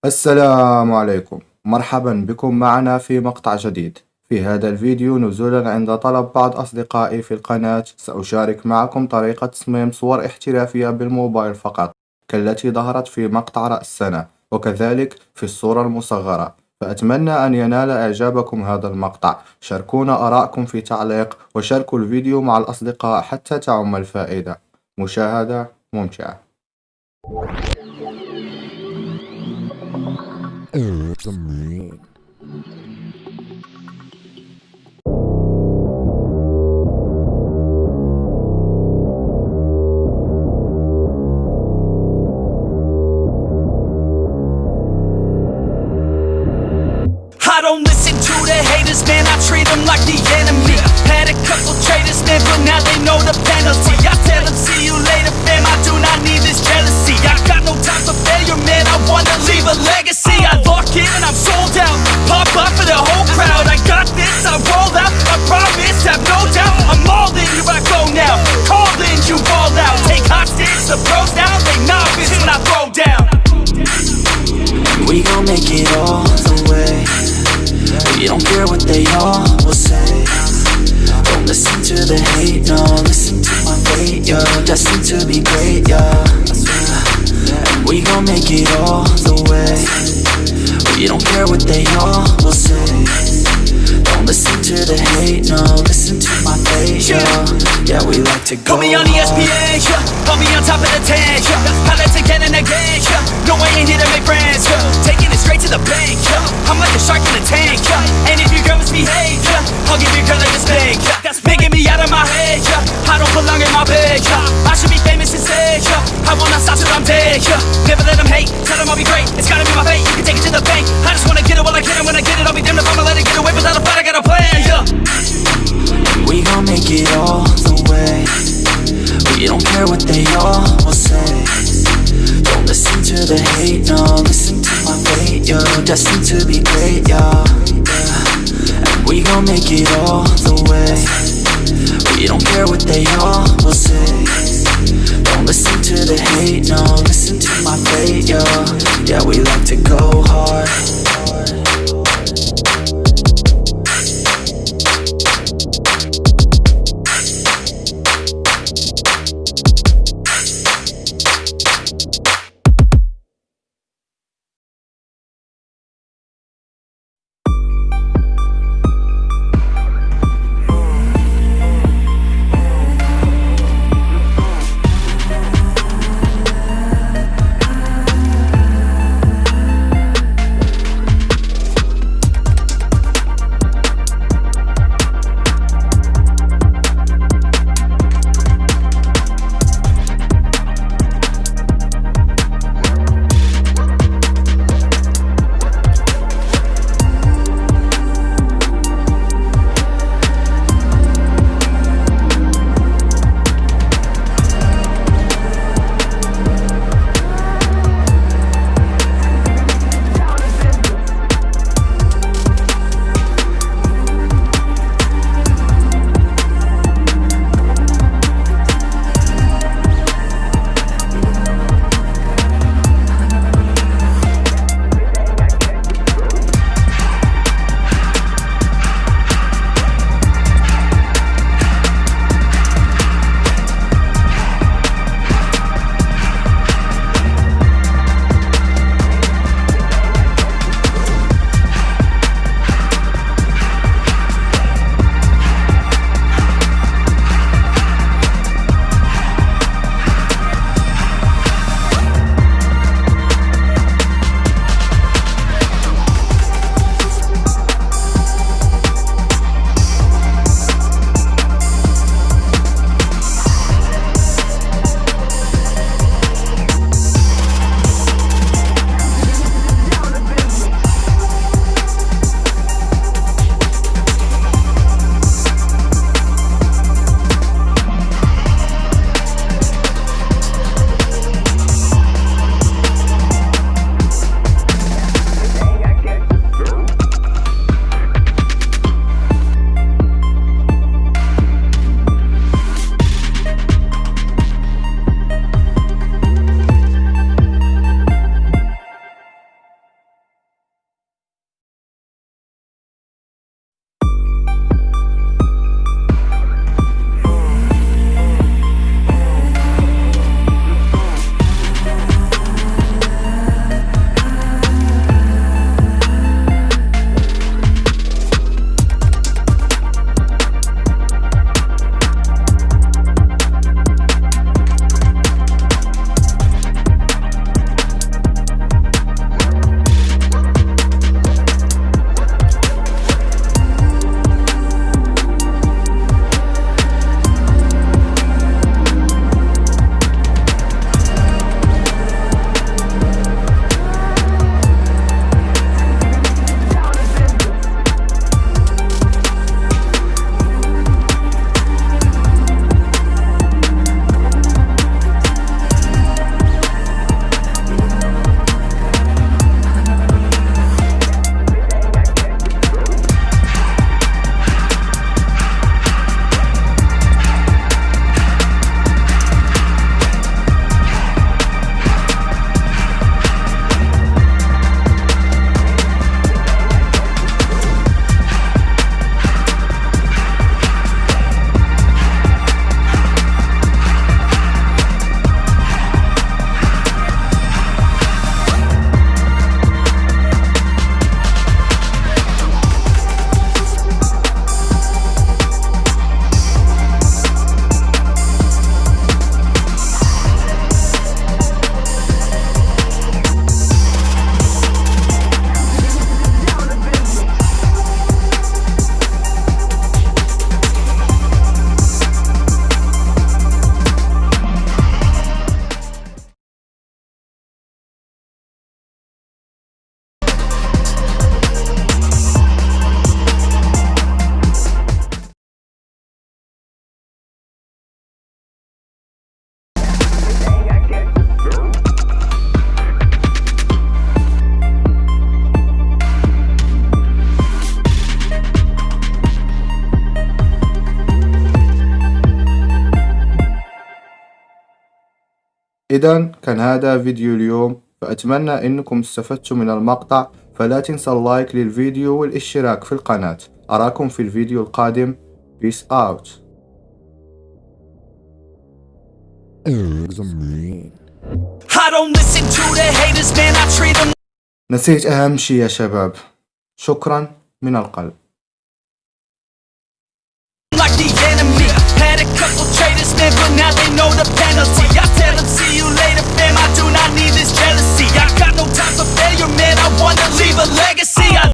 السلام عليكم، مرحبا بكم معنا في مقطع جديد. في هذا الفيديو نزولا عند طلب بعض أصدقائي في القناة سأشارك معكم طريقة تصميم صور احترافية بالموبايل فقط، كالتي ظهرت في مقطع رأس السنة وكذلك في الصورة المصغرة. فأتمنى أن ينال إعجابكم هذا المقطع. شاركونا آراءكم في تعليق وشاركوا الفيديو مع الأصدقاء حتى تعم الفائدة. مشاهدة ممتعة. I don't listen to the haters, man, I treat them like the enemy. Had a couple traitors, man, but now they know the penalty. I tell them, see you later, fam, I do not need this jealousy. I got no time for failure, man, I wanna leave a legacy. I lock in and I'm sold out, pop up for the whole crowd. I got this, I roll out, I promise, have no doubt. I'm all in, here I go now, call in, you ball out. Take hostage, the pros now, they novice when I throw down. We gon' make it all the way. We don't care what they all will say. Don't listen to the hate, no, listen to my fate, yo. Destined to be great, yeah. And we gon' make it all the way. We don't care what they all will say. Don't listen to the hate, no, listen to my fate, yo. Yeah, we like to go. Put me on ESPN, yeah. Put me on top of the 10, yeah. Pilots again and again, yeah. No, I ain't here to make friends, yeah. Taking it straight to the bank, yeah. I'm like a shark in a tank, yeah. And if your girl misbehave, yeah, I'll give your girl like a spank, yeah. That's making me out of my head, yeah. I don't belong in my bed, yeah. I should be famous instead, yeah. I will not stop till I'm dead, yeah. Never let them hate, tell them I'll be great. It's gotta be my fate, you can take it to the bank. I just wanna get it while I can, and when I get it, I'll be damned if I'ma let it get away without a fight. I got a plan, yeah. We gon' make it all the way. We don't care what they all will say. Don't listen to the hate, no, listen to my fate, yo. Destined to be great, yeah. And we gon' make it all the way. We don't care what they all will say. Don't listen to the hate, no, listen to my fate, yo. Yeah, we like to go hard. إذا كان هذا فيديو اليوم، فأتمنى أنكم استفدتم من المقطع، فلا تنسى اللايك للفيديو والاشتراك في القناة. أراكم في الفيديو القادم. Peace out. I don't listen to the haters, man, I treat them نسيت أهم شي يا شباب. شكرا من القلب. like the enemy. Had a couple traitors, man, but now they know the penalty. I tell them